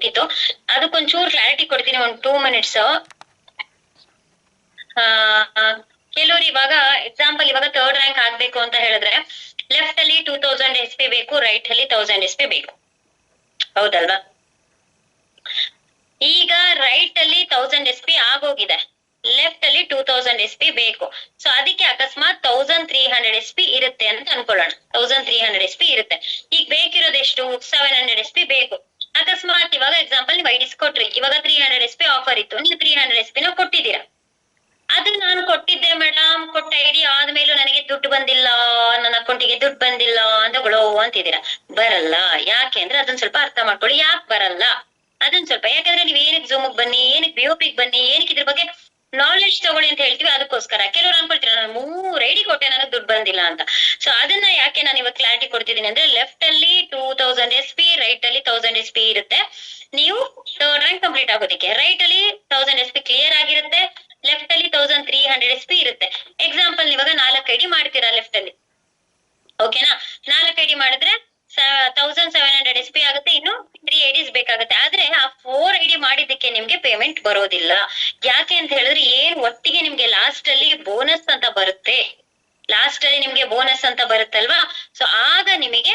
ಕೊಟ್ಟಿತ್ತು. ಅದಕ್ಕೊಂಚೂರು ಕ್ಲಾರಿಟಿ ಕೊಡ್ತೀನಿ, ಒಂದು 2 minutes. ಕೆಲವ್ರು ಇವಾಗ ಎಕ್ಸಾಂಪಲ್ ಇವಾಗ 3rd ರ್ಯಾಂಕ್ ಆಗ್ಬೇಕು ಅಂತ ಹೇಳಿದ್ರೆ ಲೆಫ್ಟ್ ಅಲ್ಲಿ 2000 SP ಬೇಕು, ರೈಟ್ ಅಲ್ಲಿ 1000 SP ಬೇಕು, ಹೌದಲ್ವಾ? ಈಗ ರೈಟ್ ಅಲ್ಲಿ 1000 SP ಆಗೋಗಿದೆ, ಲೆಫ್ಟ್ ಅಲ್ಲಿ 2000 SP ಬೇಕು. ಸೊ ಅದಕ್ಕೆ ಅಕಸ್ಮಾತ್ 1300 SP ಇರುತ್ತೆ ಅಂತ ಅನ್ಕೊಳ್ಳೋಣ. 1300 SP ಇರುತ್ತೆ. ಈಗ ಬೇಕಿರೋದು ಎಷ್ಟು? 700 SP ಬೇಕು. ಅಕಸ್ಮಾತ್ ಇವಾಗ ಎಕ್ಸಾಂಪಲ್ ನೀವು ಐಡಿಸ್ ಕೊಟ್ರಿ, ಇವಾಗ 300 SP ಆಫರ್ ಇತ್ತು, ನೀವು 300 SP ನ ಕೊಟ್ಟಿದ್ದೀರಾ. ಅದು ನಾನು ಕೊಟ್ಟಿದ್ದೆ ಮೇಡಮ್, ಕೊಟ್ಟ ಐಡಿ ಆದ್ಮೇಲೂ ನನಗೆ ದುಡ್ಡು ಬಂದಿಲ್ಲ, ನನ್ನ ಅಕೌಂಟಿಗೆ ದುಡ್ಡು ಬಂದಿಲ್ಲ ಅಂತ ಗೊಳೋ ಅಂತಿದ್ದೀರಾ. ಬರಲ್ಲ. ಯಾಕೆ ಅಂದ್ರೆ ಅದನ್ನ ಸ್ವಲ್ಪ ಅರ್ಥ ಮಾಡ್ಕೊಳ್ಳಿ. ಯಾಕೆ ಬರಲ್ಲ ಅದನ್ನ ಸ್ವಲ್ಪ, ಯಾಕಂದ್ರೆ ನೀವ್ ಏನಕ್ಕೆ ಝೂಮ್ಗೆ ಬನ್ನಿ, ಏನಕ್ಕೆ ಬಿಒಪಿಗೆ ಬನ್ನಿ, ಏನಕ್ಕೆ ಇದ್ರ ಬಗ್ಗೆ ನಾಲೆಡ್ಜ್ ತಗೊಳ್ಳಿ ಅಂತ ಹೇಳ್ತೀವಿ, ಅದಕ್ಕೋಸ್ಕರ. ಕೆಲವ್ರು ಅನ್ಕೊಳ್ತೀರ ನಾನು 3 ಐಡಿ ಕೊಟ್ಟೆ ನನಗೆ ದುಡ್ಡು ಬಂದಿಲ್ಲ ಅಂತ. ಸೊ ಅದನ್ನ ಯಾಕೆ ನಾನು ಇವಾಗ ಕ್ಲಾರಿಟಿ ಕೊಡ್ತಿದ್ದೀನಿ ಅಂದ್ರೆ, ಲೆಫ್ಟ್ ಅಲ್ಲಿ 2000 SP, ರೈಟ್ ಅಲ್ಲಿ 1000 SP ಇರುತ್ತೆ. ನೀವು 3rd ರ್ಯಾಂಕ್ ಕಂಪ್ಲೀಟ್ ಆಗೋದಕ್ಕೆ ರೈಟ್ ಅಲ್ಲಿ 1000 SP ಕ್ಲಿಯರ್ ಆಗಿರುತ್ತೆ, ಲೆಫ್ಟ್ ಅಲ್ಲಿ 1300 SP ಇರುತ್ತೆ. ಎಕ್ಸಾಂಪಲ್ ಇವಾಗ 4 ಐಡಿ ಮಾಡ್ತೀರಾ ಲೆಫ್ಟ್ ಅಲ್ಲಿ, ಓಕೆನಾ? 4 ಐಡಿ ಮಾಡಿದ್ರೆ 1700 SP ಆಗುತ್ತೆ, ಇನ್ನು 3 ಐಡಿಸ್ ಬೇಕಾಗುತ್ತೆ. ಆದ್ರೆ ಆ 4 ಐಡಿ ಮಾಡಿದ್ದಕ್ಕೆ ನಿಮ್ಗೆ ಪೇಮೆಂಟ್ ಬರೋದಿಲ್ಲ. ಯಾಕೆ ಅಂತ ಹೇಳಿದ್ರೆ, ಏನ್ ಒಟ್ಟಿಗೆ ನಿಮ್ಗೆ ಲಾಸ್ಟ್ ಅಲ್ಲಿ ಬೋನಸ್ ಅಂತ ಬರುತ್ತೆ, ಲಾಸ್ಟ್ ಅಲ್ಲಿ ನಿಮ್ಗೆ ಬೋನಸ್ ಅಂತ ಬರುತ್ತಲ್ವಾ? ಸೊ ಆಗ ನಿಮಗೆ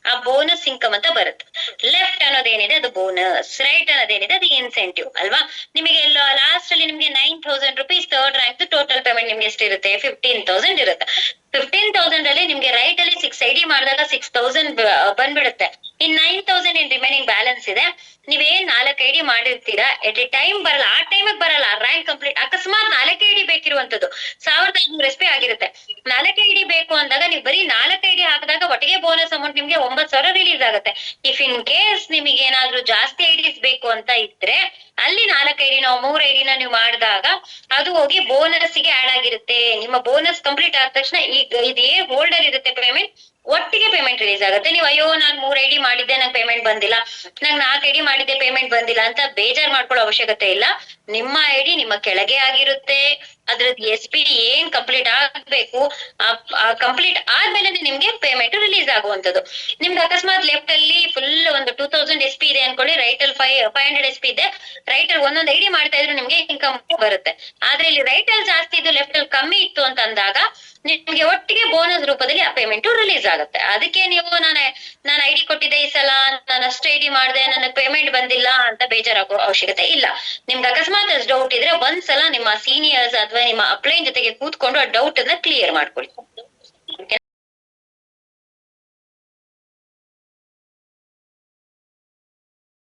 ಆ ಬೋನಸ್ ಇನ್ಕಮ್ ಅಂತ ಬರುತ್ತೆ. ಲೆಫ್ಟ್ ಅನ್ನೋದೇನಿದೆ ಅದು ಬೋನಸ್, ರೈಟ್ ಅನ್ನೋದೇನಿದೆ ಅದು ಇನ್ಸೆಂಟಿವ್ ಅಲ್ವಾ? ನಿಮಗೆ ಲಾಸ್ಟ್ ಅಲ್ಲಿ ನಿಮ್ಗೆ 9000 rupees 3rd rank total payment ನಿಮ್ಗೆ ಎಷ್ಟಿರುತ್ತೆ? 15,000 ಇರುತ್ತೆ. 15,000 ಅಲ್ಲಿ ನಿಮ್ಗೆ ರೈಟ್ ಅಲ್ಲಿ 6 ಐಡಿ ಮಾಡಿದಾಗ 6,000 ಬಂದ್ಬಿಡುತ್ತೆ. ಇನ್ 9,000 ಇನ್ ರಿಮೈನಿಂಗ್ ಬ್ಯಾಲೆನ್ಸ್ ಇದೆ. ನೀವೇನ್ 4 ಐಡಿ ಮಾಡಿರ್ತೀರಾ, ಎಟ್ ಎ ಟೈಮ್ ಬರಲ್ಲ, ಆ ಟೈಮಿಗೆ ಬರಲ್ಲ ರ್ಯಾಂಕ್ ಕಂಪ್ಲೀಟ್. ಅಕಸ್ಮಾತ್ 4 ಐಡಿ ಬೇಕಿರುವಂತದ್ದು 1500 SP ಆಗಿರುತ್ತೆ. 4 ಐಡಿ ಬೇಕು ಅಂದಾಗ ನೀವು ಬರೀ 4 ಐಡಿ ಹಾಕಿದಾಗ ಒಟ್ಟಿಗೆ ಬೋನಸ್ ಅಮೌಂಟ್ ನಿಮ್ಗೆ 9,000 ರಿಲೀಸ್ ಆಗುತ್ತೆ. ಇಫ್ ಇನ್ ಕೇಸ್ ನಿಮಗೆ ಏನಾದ್ರೂ ಜಾಸ್ತಿ ಐಡಿಸ್ ಬೇಕು ಅಂತ ಇದ್ರೆ, ಅಲ್ಲಿ 4 ಐಡಿ ನಾವು 3 ಐಡಿನ ನೀವು ಮಾಡಿದಾಗ ಅದು ಹೋಗಿ ಬೋನಸ್ ಗೆ ಆಡ್ ಆಗಿರುತ್ತೆ. ನಿಮ್ಮ ಬೋನಸ್ ಕಂಪ್ಲೀಟ್ ಆದ ತಕ್ಷಣ ಈಗ ಇದೇ ಹೋಲ್ಡರ್ ಇರುತ್ತೆ ಪೇಮೆಂಟ್, ಒಟ್ಟಿಗೆ ಪೇಮೆಂಟ್ ರಿಲೀಸ್ ಆಗುತ್ತೆ. ನೀವು ಅಯ್ಯೋ ನಾನ್ 3 ಐಡಿ ಮಾಡಿದ್ದೆ ನಂಗೆ ಪೇಮೆಂಟ್ ಬಂದಿಲ್ಲ, ನಂಗೆ 4 ಐಡಿ ಮಾಡಿದ್ದೆ ಪೇಮೆಂಟ್ ಬಂದಿಲ್ಲ ಅಂತ ಬೇಜಾರ್ ಮಾಡ್ಕೊಳ್ಳೋ ಅವಶ್ಯಕತೆ ಇಲ್ಲ. ನಿಮ್ಮ ಐಡಿ ನಿಮ್ಮ ಕೆಳಗೆ ಆಗಿರುತ್ತೆ, ಅದ್ರದ್ದು SP ಏನ್ ಕಂಪ್ಲೀಟ್ ಆಗ್ಬೇಕು ಕಂಪ್ಲೀಟ್ ಆದ್ಮೇಲೆ ನಿಮ್ಗೆ ಪೇಮೆಂಟ್ ರಿಲೀಸ್ ಆಗುವಂತದ್ದು. ನಿಮ್ಗೆ ಅಕಸ್ಮಾತ್ ಲೆಫ್ಟ್ ಅಲ್ಲಿ ಫುಲ್ ಒಂದು 2000 SP ಇದೆ ಅನ್ಕೊಳ್ಳಿ, ರೈಟ್ ಅಲ್ಲಿ 500 SP ಇದೆ. ರೈಟ್ ಅಲ್ಲಿ ಒಂದೊಂದು ಐಡಿ ಮಾಡ್ತಾ ಇದ್ರೆ ನಿಮ್ಗೆ ಇನ್ಕಮ್ ಬರುತ್ತೆ. ಆದ್ರೆ ಇಲ್ಲಿ ರೈಟ್ ಅಲ್ಲಿ ಜಾಸ್ತಿ ಇದ್ದು ಲೆಫ್ಟ್ ಅಲ್ಲಿ ಕಮ್ಮಿ ಇತ್ತು ಅಂತ ಅಂದಾಗ ನಿಮ್ಗೆ ಒಟ್ಟಿಗೆ ಬೋನಸ್ ರೂಪದಲ್ಲಿ ಆ ಪೇಮೆಂಟ್ ರಿಲೀಸ್ ಆಗುತ್ತೆ. ಅದಕ್ಕೆ ನೀವು ನಾನು ಐಡಿ ಕೊಟ್ಟಿದ್ದೆ ಈ ಸಲ, ನಾನು ಅಷ್ಟು ಐಡಿ ಮಾಡಿದೆ, ನನಗೆ ಪೇಮೆಂಟ್ ಬಂದಿಲ್ಲ ಅಂತ ಬೇಜಾರಾಗೋ ಅವಶ್ಯಕತೆ ಇಲ್ಲ. ನಿಮ್ಗೆ ಅಕಸ್ಮಾತ್ ಡೌಟ್ ಇದ್ರೆ ಒಂದ್ಸಲ ನಿಮ್ಮ ಸೀನಿಯರ್ಸ್ ಅಥವಾ ನಿಮ್ಮ ಅಪ್ಲೈನ್ ಜೊತೆಗೆ ಕೂತ್ಕೊಂಡು ಆ ಡೌಟ್ ಅನ್ನ ಕ್ಲಿಯರ್ ಮಾಡ್ಕೊಳ್ಳಿ.